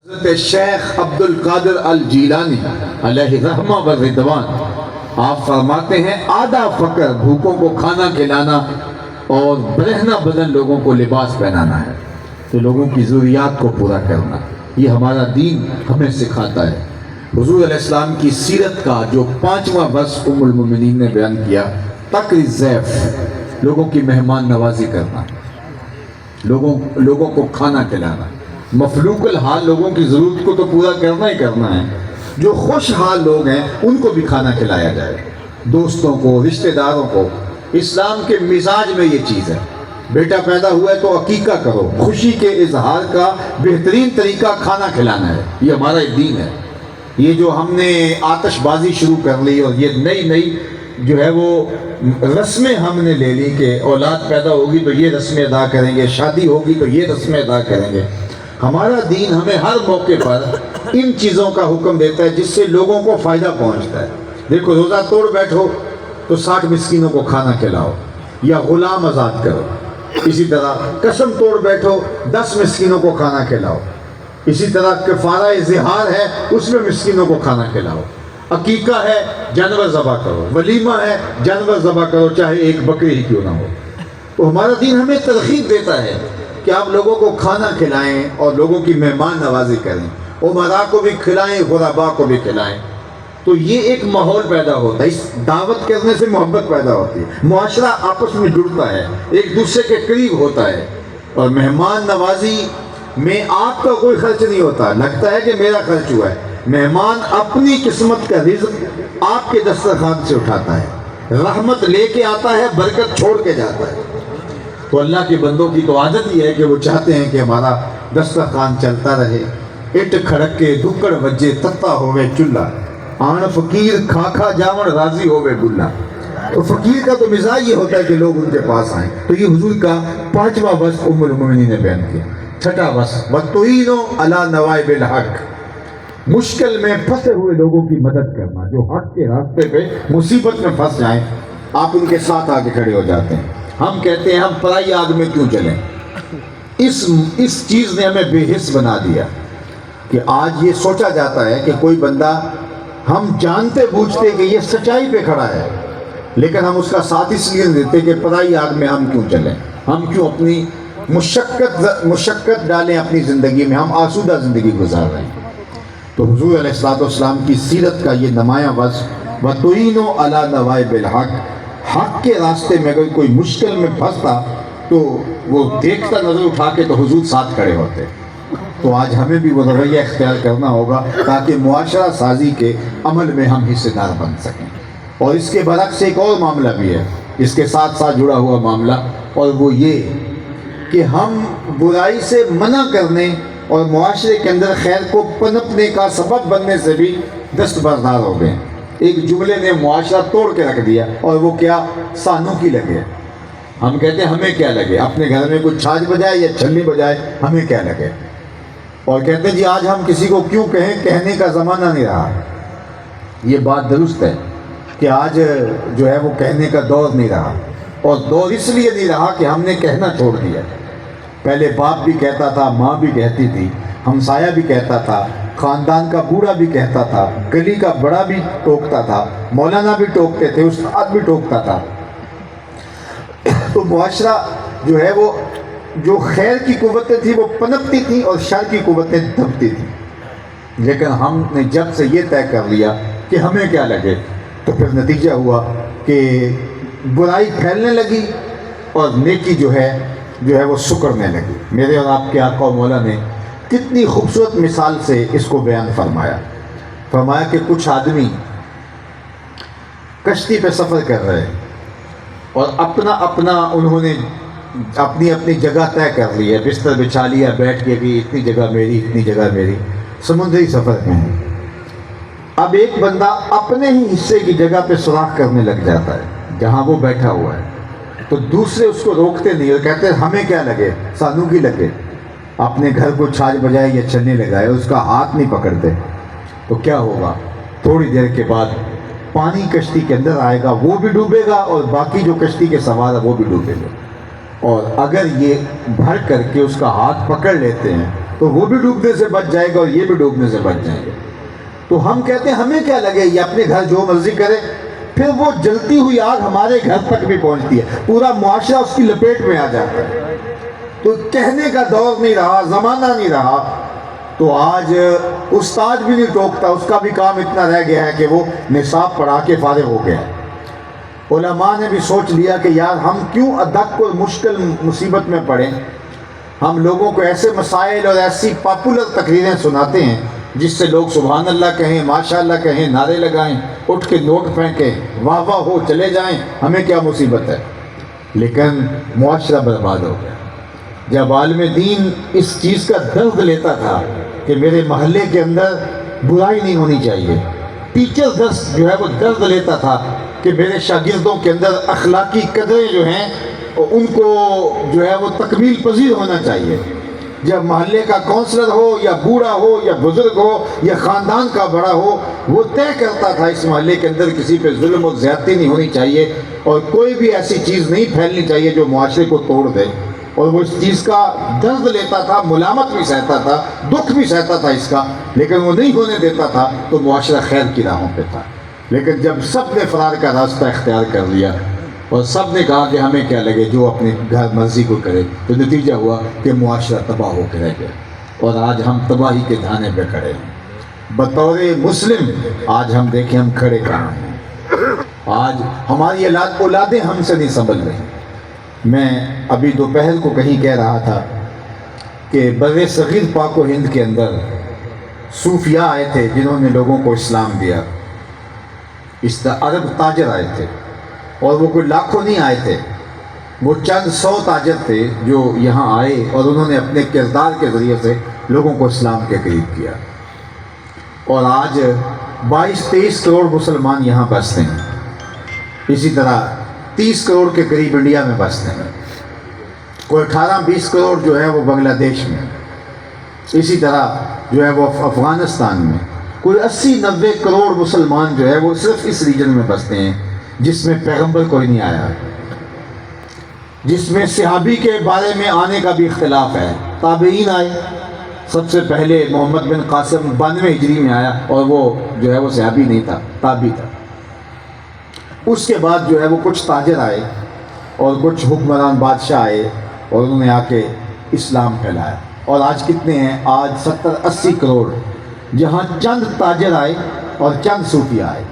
حضرت شیخ عبد القادر الجیلانی علیہ رحمہ و رضوان آپ فرماتے ہیں آدھا فقر بھوکوں کو کھانا کھلانا اور برہنہ بدن لوگوں کو لباس پہنانا ہے، تو لوگوں کی ضروریات کو پورا کرنا یہ ہمارا دین ہمیں سکھاتا ہے۔ حضور علیہ السلام کی سیرت کا جو 5واں وصف ام المومنین نے بیان کیا، تقری الضیف، لوگوں کی مہمان نوازی کرنا، لوگوں کو کھانا کھلانا، مفلوق الحال لوگوں کی ضرورت کو تو پورا کرنا ہی کرنا ہے، جو خوش حال لوگ ہیں ان کو بھی کھانا کھلایا جائے، دوستوں کو، رشتہ داروں کو۔ اسلام کے مزاج میں یہ چیز ہے، بیٹا پیدا ہوا ہے تو عقیقہ کرو، خوشی کے اظہار کا بہترین طریقہ کھانا کھلانا ہے، یہ ہمارا ایک دین ہے۔ یہ جو ہم نے آتش بازی شروع کر لی اور یہ نئی جو ہے وہ رسمیں ہم نے لے لی کہ اولاد پیدا ہوگی تو یہ رسمیں ادا کریں گے، شادی ہوگی تو یہ رسمیں ادا کریں گے، ہمارا دین ہمیں ہر موقع پر ان چیزوں کا حکم دیتا ہے جس سے لوگوں کو فائدہ پہنچتا ہے۔ دیکھو، روزہ توڑ بیٹھو تو 60 مسکینوں کو کھانا کھلاؤ یا غلام آزاد کرو، اسی طرح قسم توڑ بیٹھو 10 مسکینوں کو کھانا کھلاؤ، اسی طرح کفارہ ظہار ہے اس میں مسکینوں کو کھانا کھلاؤ، عقیقہ ہے جانور ذبح کرو، ولیمہ ہے جانور ذبح کرو چاہے ایک بکری ہی کیوں نہ ہو۔ تو ہمارا دین ہمیں ترغیب دیتا ہے کہ آپ لوگوں کو کھانا کھلائیں اور لوگوں کی مہمان نوازی کریں، امراء کو بھی کھلائیں، غرباء کو بھی کھلائیں، تو یہ ایک ماحول پیدا ہوتا ہے۔ اس دعوت کرنے سے محبت پیدا ہوتی ہے، معاشرہ آپس میں جڑتا ہے، ایک دوسرے کے قریب ہوتا ہے، اور مہمان نوازی میں آپ کا کوئی خرچ نہیں ہوتا، لگتا ہے کہ میرا خرچ ہوا ہے، مہمان اپنی قسمت کا رزق آپ کے دسترخوان سے اٹھاتا ہے، رحمت لے کے آتا ہے، برکت چھوڑ کے جاتا ہے۔ تو اللہ کے بندوں کی تو عادت ہی ہے کہ وہ چاہتے ہیں کہ ہمارا دسترخوان چلتا رہے۔ اٹ کھڑک کے دکڑ وجے تتا ہوئے چولہا، آن فقیر کھا کھا جاون راضی ہوئے بلا۔ تو فقیر کا تو مزاج یہ ہوتا ہے کہ لوگ ان کے پاس آئیں۔ تو یہ حضور کا 5واں وصف ام المومنین نے بیان کیا۔ 6واں وصف وَتُعِينُ عَلَى نَوَائِبِ الْحَقِّ، مشکل میں پھنسے ہوئے لوگوں کی مدد کرنا، جو حق کے راستے پہ مصیبت میں پھنس جائیں آپ ان کے ساتھ آ کے کھڑے ہو جاتے ہیں۔ ہم کہتے ہیں ہم پرائی آگ میں کیوں چلیں؟ اس چیز نے ہمیں بے حس بنا دیا کہ آج یہ سوچا جاتا ہے کہ کوئی بندہ ہم جانتے بوجھتے کہ یہ سچائی پہ کھڑا ہے لیکن ہم اس کا ساتھ اس لیے دیتے کہ پرائی آگ میں ہم کیوں چلیں، ہم کیوں اپنی مشقت ڈالیں اپنی زندگی میں، ہم آسودہ زندگی گزار رہے ہیں۔ تو حضور علیہ السلام کی سیرت کا یہ نمایاں وصف وَتُعِينُ عَلَى نَوَائِبِ الْحَقِّ، حق کے راستے میں اگر کوئی مشکل میں پھنستا تو وہ دیکھتا نظر اٹھا کے تو حضور ساتھ کھڑے ہوتے۔ تو آج ہمیں بھی وہ رویہ اختیار کرنا ہوگا تاکہ معاشرہ سازی کے عمل میں ہم حصے دار بن سکیں۔ اور اس کے برعکس ایک اور معاملہ بھی ہے، اس کے ساتھ ساتھ جڑا ہوا معاملہ، اور وہ یہ کہ ہم برائی سے منع کرنے اور معاشرے کے اندر خیر کو پنپنے کا سبب بننے سے بھی دستبردار ہو گئے۔ ایک جملے نے معاشرہ توڑ کے رکھ دیا، اور وہ کیا؟ سانوں کی لگے۔ ہم کہتے ہیں ہمیں کیا لگے، اپنے گھر میں کوئی چھاج بجائے یا چھلنی بجائے ہمیں کیا لگے، اور کہتے ہیں جی آج ہم کسی کو کیوں کہیں، کہنے کا زمانہ نہیں رہا۔ یہ بات درست ہے کہ آج جو ہے وہ کہنے کا دور نہیں رہا، اور دور اس لیے نہیں رہا کہ ہم نے کہنا چھوڑ دیا۔ پہلے باپ بھی کہتا تھا، ماں بھی کہتی تھی، ہمسایہ بھی کہتا تھا، خاندان کا بوڑھا بھی کہتا تھا، گلی کا بڑا بھی ٹوکتا تھا، مولانا بھی ٹوکتے تھے، استاد بھی ٹوکتا تھا۔ تو معاشرہ جو ہے وہ جو خیر کی قوتیں تھیں وہ پنپتی تھیں اور شر کی قوتیں دبتی تھیں، لیکن ہم نے جب سے یہ طے کر لیا کہ ہمیں کیا لگے، تو پھر نتیجہ ہوا کہ برائی پھیلنے لگی اور نیکی جو ہے وہ سکڑنے لگی۔ میرے اور آپ کے آقا و مولا نے کتنی خوبصورت مثال سے اس کو بیان فرمایا کہ کچھ آدمی کشتی پہ سفر کر رہے اور اپنا انہوں نے اپنی جگہ طے کر لی ہے، بستر بچھا لیا، بیٹھ کے کہ اتنی جگہ میری، اتنی جگہ میری، سمندری سفر میں ہے۔ اب ایک بندہ اپنے ہی حصے کی جگہ پہ سوراخ کرنے لگ جاتا ہے جہاں وہ بیٹھا ہوا ہے، تو دوسرے اس کو روکتے نہیں اور کہتے ہیں ہمیں کیا لگے، سانوں کی لگے۔ اپنے گھر کو چھاج بجائے یا چھلنے لگائے، اس کا ہاتھ نہیں پکڑتے، تو کیا ہوگا؟ تھوڑی دیر کے بعد پانی کشتی کے اندر آئے گا، وہ بھی ڈوبے گا اور باقی جو کشتی کے سوار ہے وہ بھی ڈوبے گا۔ اور اگر یہ بھر کر کے اس کا ہاتھ پکڑ لیتے ہیں تو وہ بھی ڈوبنے سے بچ جائے گا اور یہ بھی ڈوبنے سے بچ جائیں گے۔ تو ہم کہتے ہیں ہمیں کیا لگے، یہ اپنے گھر جو مرضی کرے، پھر وہ جلتی ہوئی آگ ہمارے گھر تک بھی پہنچتی ہے، پورا معاشرہ اس کی لپیٹ میں آ جاتا ہے۔ تو کہنے کا دور نہیں رہا، زمانہ نہیں رہا، تو آج استاد بھی نہیں ٹوکتا، اس کا بھی کام اتنا رہ گیا ہے کہ وہ نصاب پڑھا کے فارغ ہو گیا ہے۔ علماء نے بھی سوچ لیا کہ یار ہم کیوں ادھک اور مشکل مصیبت میں پڑیں، ہم لوگوں کو ایسے مسائل اور ایسی پاپولر تقریریں سناتے ہیں جس سے لوگ سبحان اللہ کہیں، ماشاء اللہ کہیں، نعرے لگائیں، اٹھ کے نوٹ پھینکیں، واہ واہ ہو چلے جائیں، ہمیں کیا مصیبت ہے۔ لیکن معاشرہ برباد ہو گیا۔ جب عالم دین اس چیز کا درد لیتا تھا کہ میرے محلے کے اندر برائی نہیں ہونی چاہیے، ٹیچر جو ہے وہ درد لیتا تھا کہ میرے شاگردوں کے اندر اخلاقی قدریں جو ہیں ان کو جو ہے وہ تکمیل پذیر ہونا چاہیے، جب محلے کا کونسلر ہو یا بوڑھا ہو یا بزرگ ہو یا خاندان کا بڑا ہو، وہ طے کرتا تھا اس محلے کے اندر کسی پہ ظلم و زیادتی نہیں ہونی چاہیے اور کوئی بھی ایسی چیز نہیں پھیلنی چاہیے جو معاشرے کو توڑ دے، اور وہ اس چیز کا درد لیتا تھا، ملامت بھی سہتا تھا، دکھ بھی سہتا تھا اس کا، لیکن وہ نہیں ہونے دیتا تھا، تو معاشرہ خیر کی راہوں پہ تھا۔ لیکن جب سب نے فرار کا راستہ اختیار کر لیا اور سب نے کہا کہ ہمیں کیا لگے، جو اپنے گھر مرضی کو کرے، تو نتیجہ ہوا کہ معاشرہ تباہ ہو کے رہ گیا، اور آج ہم تباہی کے دھانے پہ کھڑے ہیں۔ بطور مسلم آج ہم دیکھیں ہم کھڑے کہاں ہیں۔ آج ہماری اولادیں ہم سے نہیں سنبھل رہی۔ میں ابھی دوپہر کو کہیں کہہ رہا تھا کہ بر صغیر پاک و ہند کے اندر صوفیاء آئے تھے جنہوں نے لوگوں کو اسلام دیا، عرب تاجر آئے تھے، اور وہ کوئی لاکھوں نہیں آئے تھے، وہ چند سو تاجر تھے جو یہاں آئے اور انہوں نے اپنے کردار کے ذریعے سے لوگوں کو اسلام کے قریب کیا، اور آج 22-23 کروڑ مسلمان یہاں بستے ہیں، اسی طرح 30 کروڑ کے قریب انڈیا میں بستے ہیں، کوئی 18-20 کروڑ جو ہے وہ بنگلہ دیش میں، اسی طرح جو ہے وہ افغانستان میں، کوئی 80-90 کروڑ مسلمان جو ہے وہ صرف اس ریجن میں بستے ہیں جس میں پیغمبر کوئی نہیں آیا، جس میں صحابی کے بارے میں آنے کا بھی اختلاف ہے۔ تابعین آئے، سب سے پہلے محمد بن قاسم 92 ہجری میں آیا، اور وہ جو ہے وہ صحابی نہیں تھا، تابعی تھا۔ اس کے بعد جو ہے وہ کچھ تاجر آئے اور کچھ حکمران بادشاہ آئے اور انہوں نے آ کے اسلام پھیلایا، اور آج کتنے ہیں؟ آج 70-80 کروڑ، جہاں چند تاجر آئے اور چند صوفی آئے۔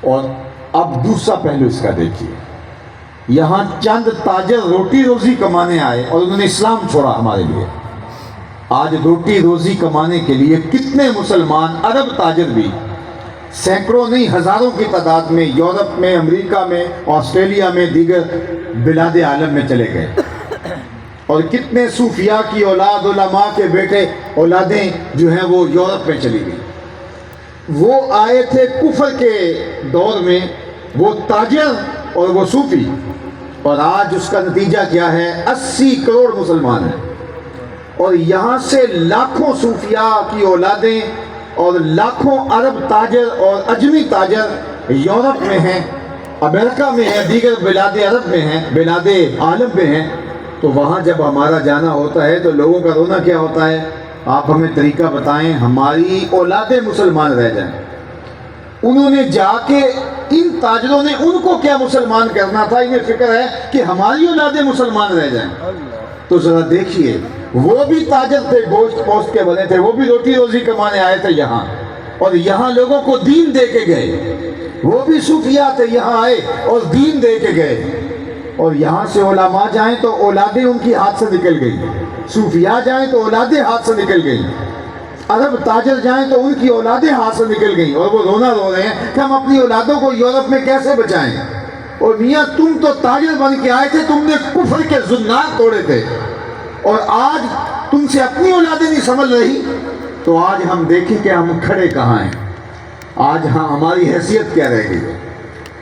اور اب دوسرا پہلو اس کا دیکھیے، یہاں چند تاجر روٹی روزی کمانے آئے اور انہوں نے اسلام چھوڑا ہمارے لیے۔ آج روٹی روزی کمانے کے لیے کتنے مسلمان عرب تاجر بھی سینکڑوں نہیں ہزاروں کی تعداد میں یورپ میں، امریکہ میں، آسٹریلیا میں، دیگر بلاد عالم میں چلے گئے، اور کتنے صوفیاء کی اولاد، علماء کے بیٹے، اولادیں جو ہیں وہ یورپ میں چلی گئی۔ وہ آئے تھے کفر کے دور میں، وہ تاجر اور وہ صوفی، اور آج اس کا نتیجہ کیا ہے؟ 80 کروڑ مسلمان ہیں، اور یہاں سے لاکھوں صوفیاء کی اولادیں اور لاکھوں عرب تاجر اور اجمی تاجر یورپ میں ہیں، امریکہ میں ہیں، دیگر بلاد عرب میں ہیں، بلاد عالم میں ہیں۔ تو وہاں جب ہمارا جانا ہوتا ہے تو لوگوں کا رونا کیا ہوتا ہے؟ آپ ہمیں طریقہ بتائیں، ہماری اولادیں مسلمان رہ جائیں۔ انہوں نے جا کے، ان تاجروں نے ان کو کیا مسلمان کرنا تھا، انہیں فکر ہے کہ ہماری اولادیں مسلمان رہ جائیں۔ تو ذرا دیکھیے، وہ بھی تاجر تھے، گوشت پوست کے بنے تھے، وہ بھی روٹی روزی کمانے آئے تھے یہاں، اور یہاں لوگوں کو دین دے کے گئے۔ وہ بھی صوفیاء تھے، یہاں آئے اور دین دے کے گئے، اور یہاں سے علماء جائیں تو اولادیں ان کی ہاتھ سے نکل گئی، صوفیاء جائیں تو اولادیں ہاتھ سے نکل گئی، عرب تاجر جائیں تو ان کی اولادیں ہاتھ سے نکل گئیں، اور وہ رونا رو رہے ہیں کہ ہم اپنی اولادوں کو یورپ میں کیسے بچائیں۔ اور میاں تم تو تاجر بن کے آئے تھے، تم نے کفر کے زنار توڑے تھے، اور آج تم سے اپنی اولادیں نہیں سنبھل رہی، تو آج ہم دیکھیں کہ ہم کھڑے کہاں ہیں، آج ہماری حیثیت کیا رہ گئی ہے۔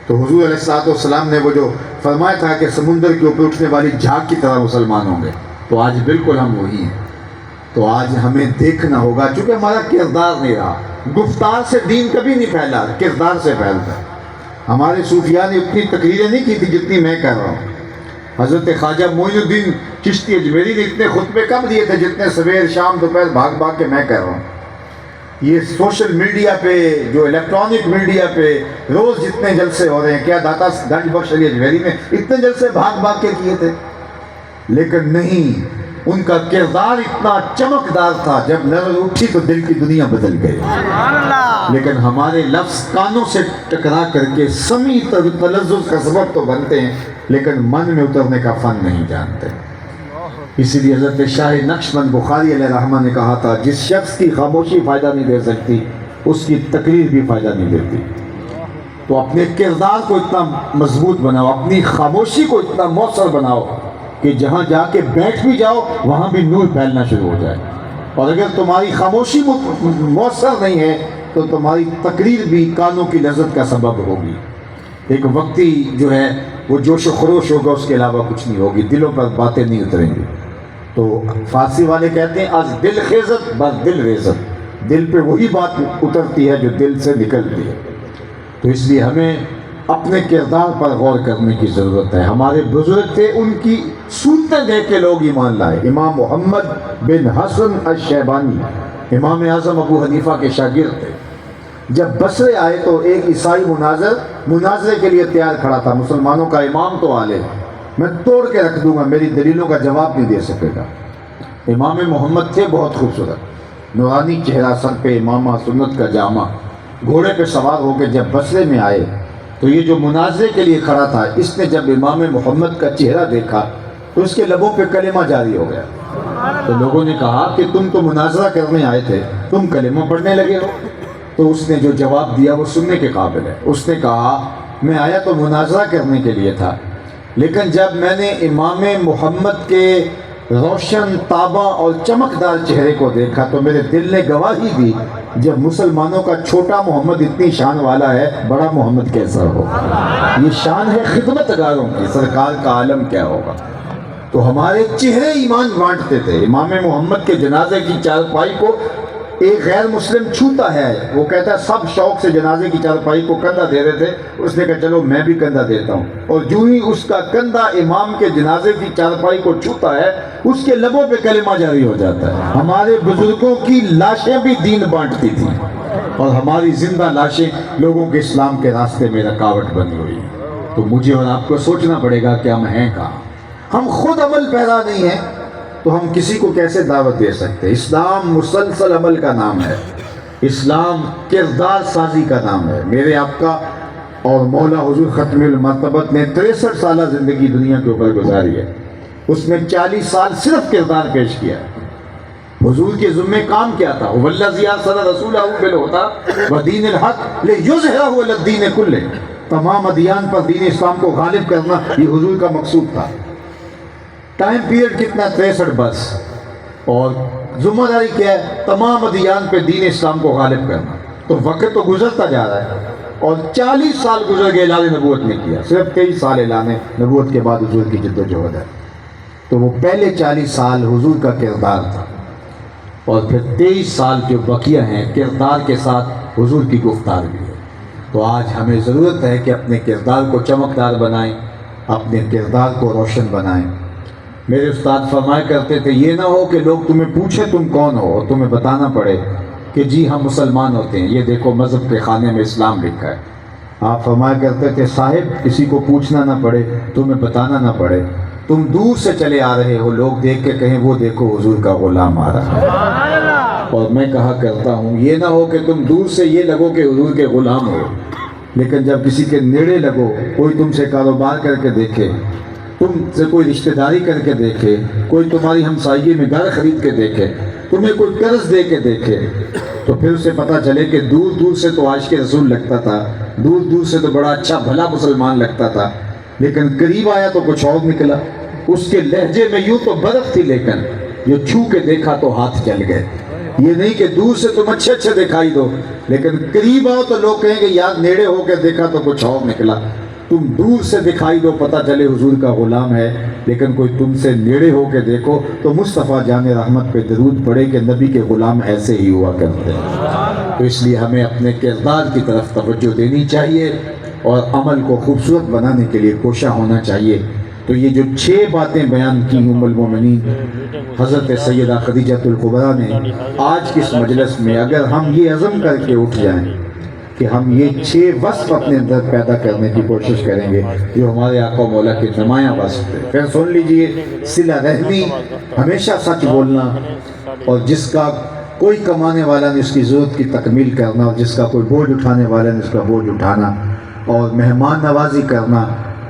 تو حضور علیہ السلام نے وہ جو فرمایا تھا کہ سمندر کے اوپر اٹھنے والی جھاگ کی طرح مسلمان ہوں گے، تو آج بالکل ہم وہی ہیں۔ تو آج ہمیں دیکھنا ہوگا، چونکہ ہمارا کردار نہیں رہا، گفتار سے دین کبھی نہیں پھیلا، کردار سے پھیلتا ہے۔ ہمارے صوفیاء نے اتنی تقریریں نہیں کی تھی جتنی میں کر رہا ہوں، حضرت خواجہ معین الدین چشتی اجمیری نے اتنے خطبے کم دیے تھے جتنے سویر شام دوپہر بھاگ بھاگ کے میں کہہ رہا ہوں۔ یہ سوشل میڈیا پہ، جو الیکٹرانک میڈیا پہ روز جتنے جلسے ہو رہے ہیں، کیا داتا گنج بخش علی اجمیری نے اتنے جلسے بھاگ بھاگ کے کیے تھے؟ لیکن نہیں، ان کا کردار اتنا چمکدار تھا، جب نظر اٹھی تو دل کی دنیا بدل گئی۔ لیکن ہمارے لفظ کانوں سے ٹکرا کر کے سمیع تلذذ کا سبب تو بنتے ہیں، لیکن من میں اترنے کا فن نہیں جانتے۔ اسی لیے حضرت شاہ نقشبند بخاری علیہ رحمہ نے کہا تھا، جس شخص کی خاموشی فائدہ نہیں دے سکتی، اس کی تقریر بھی فائدہ نہیں دیتی۔ تو اپنے کردار کو اتنا مضبوط بناؤ، اپنی خاموشی کو اتنا مؤثر بناؤ کہ جہاں جا کے بیٹھ بھی جاؤ وہاں بھی نور پھیلنا شروع ہو جائے۔ اور اگر تمہاری خاموشی مؤثر نہیں ہے تو تمہاری تقریر بھی کانوں کی لذت کا سبب ہوگی۔ ایک وقتی جو ہے وہ جوش و خروش ہوگا، اس کے علاوہ کچھ نہیں ہوگی، دلوں پر باتیں نہیں اتریں گی۔ تو فارسی والے کہتے ہیں از دل خیزت بس دل ریزت، دل پہ وہی بات اترتی ہے جو دل سے نکلتی ہے۔ تو اس لیے ہمیں اپنے کردار پر غور کرنے کی ضرورت ہے۔ ہمارے بزرگ تھے، ان کی صورتیں دیکھ کے لوگ ایمان لائے۔ امام محمد بن حسن الشیبانی امام اعظم ابو حنیفہ کے شاگرد تھے۔ جب بصرے آئے تو ایک عیسائی مناظرے کے لیے تیار کھڑا تھا، مسلمانوں کا امام تو عالم، میں توڑ کے رکھ دوں گا، میری دلیلوں کا جواب نہیں دے سکے گا۔ امام محمد تھے بہت خوبصورت، نورانی چہرہ، سر پہ امامہ، سنت کا جامہ، گھوڑے پہ سوار ہو کے جب بصرے میں آئے تو یہ جو مناظرے کے لیے کھڑا تھا، اس نے جب امام محمد کا چہرہ دیکھا تو اس کے لبوں پہ کلمہ جاری ہو گیا۔ تو لوگوں نے کہا کہ تم تو مناظرہ کرنے آئے تھے، تم کلمہ پڑھنے لگے ہو؟ تو اس نے جو جواب دیا وہ سننے کے قابل ہے۔ اس نے کہا میں آیا تو مناظرہ کرنے کے لیے تھا، لیکن جب میں نے امام محمد کے روشن تابہ اور چمکدار چہرے کو دیکھا تو میرے دل نے گواہی دی، جب مسلمانوں کا چھوٹا محمد اتنی شان والا ہے، بڑا محمد کیسا ہوگا؟ یہ شان ہے خدمت گاروں کی، سرکار کا عالم کیا ہوگا؟ تو ہمارے چہرے ایمان بانٹتے تھے۔ امام محمد کے جنازے کی چارپائی کو ایک غیر مسلم چھوتا ہے، وہ کہتا ہے سب شوق سے جنازے کی چارپائی کو کندھا دے رہے تھے، اس نے کہا چلو میں بھی کندھا دیتا ہوں، اور جو ہی اس کا کندھا امام کے جنازے کی چارپائی کو چھوتا ہے، اس کے لبوں پہ کلمہ جاری ہو جاتا ہے۔ ہمارے بزرگوں کی لاشیں بھی دین بانٹتی تھیں، اور ہماری زندہ لاشیں لوگوں کے اسلام کے راستے میں رکاوٹ بنی ہوئی ہیں۔ تو مجھے اور آپ کو سوچنا پڑے گا کہ ہم ہیں کہاں۔ ہم خود عمل پیرا نہیں ہیں تو ہم کسی کو کیسے دعوت دے سکتے؟ اسلام مسلسل عمل کا نام ہے، اسلام کردار سازی کا نام ہے۔ میرے آپ کا اور مولا حضور ختم المرتبت نے 63 سالہ زندگی دنیا کے اوپر گزاری ہے، اس میں 40 سال صرف کردار پیش کیا ہے۔ حضور کے ذمہ کام کیا تھا؟ والذی ارسل رسولہ بالہدی ودین الحق لیظہرہ علی الدین کلہ، تمام ادیان پر دین اسلام کو غالب کرنا، یہ حضور کا مقصود تھا۔ ٹائم پیریڈ کتنا؟ 63 بس، اور ذمہ داری کیا ہے؟ تمام ادیان پہ دین اسلام کو غالب کرنا۔ تو وقت تو گزرتا جا رہا ہے، اور 40 سال گزر گئے، اعلان نبوت نے کیا، صرف 23 سال اعلان نبوت کے بعد حضور کی جد و جہد ہے۔ تو وہ پہلے 40 سال حضور کا کردار تھا، اور پھر 23 سال جو بقیہ ہیں کردار کے ساتھ حضور کی گفتار بھی ہے۔ تو آج ہمیں ضرورت ہے کہ اپنے کردار کو چمکدار بنائیں، اپنے کردار کو روشن بنائیں۔ میرے استاد فرمایا کرتے تھے یہ نہ ہو کہ لوگ تمہیں پوچھیں تم کون ہو اور تمہیں بتانا پڑے کہ جی ہم مسلمان ہوتے ہیں، یہ دیکھو مذہب کے خانے میں اسلام لکھا ہے۔ آپ فرمایا کرتے تھے صاحب کسی کو پوچھنا نہ پڑے، تمہیں بتانا نہ پڑے، تم دور سے چلے آ رہے ہو، لوگ دیکھ کے کہیں وہ دیکھو حضور کا غلام آ رہا ہے۔ اور میں کہا کرتا ہوں یہ نہ ہو کہ تم دور سے یہ لگو کہ حضور کے غلام ہو، لیکن جب کسی کے نیڑے لگو، کوئی تم سے کاروبار کر کے دیکھے، تم سے کوئی رشتہ داری کر کے دیکھے، کوئی تمہاری ہمسائیگی میں گھر خرید کے دیکھے، تمہیں کوئی قرض دے کے دیکھے، تو پھر اسے پتہ چلے کہ دور دور سے تو عاشق رسول لگتا تھا، دور دور سے تو بڑا اچھا بھلا مسلمان لگتا تھا، لیکن قریب آیا تو کچھ اور نکلا۔ اس کے لہجے میں یوں تو برف تھی، لیکن جو چھو کے دیکھا تو ہاتھ جل گئے۔ یہ نہیں کہ دور سے تم اچھے اچھے دکھائی دو، لیکن قریب آؤ تو لوگ کہیں کہ یار نیڑے ہو کے دیکھا تو کچھ اور نکلا۔ تم دور سے دکھائی دو پتہ چلے حضور کا غلام ہے، لیکن کوئی تم سے نیڑے ہو کے دیکھو تو مصطفیٰ جان رحمت پہ درود پڑے کہ نبی کے غلام ایسے ہی ہوا کرتے ہیں۔ تو اس لیے ہمیں اپنے کردار کی طرف توجہ دینی چاہیے اور عمل کو خوبصورت بنانے کے لیے کوشاں ہونا چاہیے۔ تو تو یہ جو 6 باتیں بیان کی ام المومنین حضرت سیدہ خدیجہ الکبریٰ نے آج کی اس مجلس میں، اگر ہم یہ عزم کر کے اٹھ جائیں کہ ہم یہ 6 وصف اپنے اندر پیدا کرنے کی کوشش کریں گے جو ہمارے آقا و مولا کے نمایاں وصف ہے، پھر سن لیجئے، صلہ رحمی، ہمیشہ سچ بولنا، اور جس کا کوئی کمانے والا نہیں اس کی ضرورت کی تکمیل کرنا، اور جس کا کوئی بوجھ اٹھانے والا نہیں اس کا بوجھ اٹھانا، اور مہمان نوازی کرنا،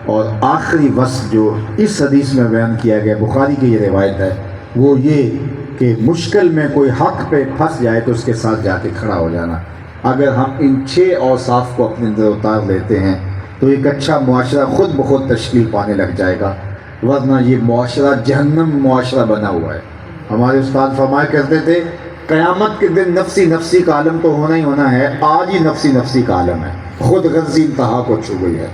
اور آخری وصف جو اس حدیث میں بیان کیا گیا، بخاری کی یہ روایت ہے، وہ یہ کہ مشکل میں کوئی حق پہ پھنس جائے تو اس کے ساتھ جا کے کھڑا ہو جانا۔ اگر ہم ان 6 اوصاف کو اپنے اندر اتار لیتے ہیں تو ایک اچھا معاشرہ خود بخود تشکیل پانے لگ جائے گا، ورنہ یہ معاشرہ جہنم معاشرہ بنا ہوا ہے۔ ہمارے استاد فرمایا کرتے تھے قیامت کے دن نفسی نفسی کا عالم تو ہونا ہی ہونا ہے، آج ہی نفسی نفسی کا عالم ہے، خود غرضی انتہا کو چھو گئی ہے۔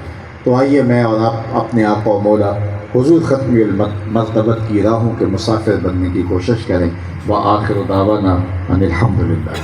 تو آئیے میں اور آپ اپنے آقا و مولا حضور ختم المرتبت کی راہوں کے مسافر بننے کی کوشش کریں۔ وآخر دعوانا ان الحمدللہ۔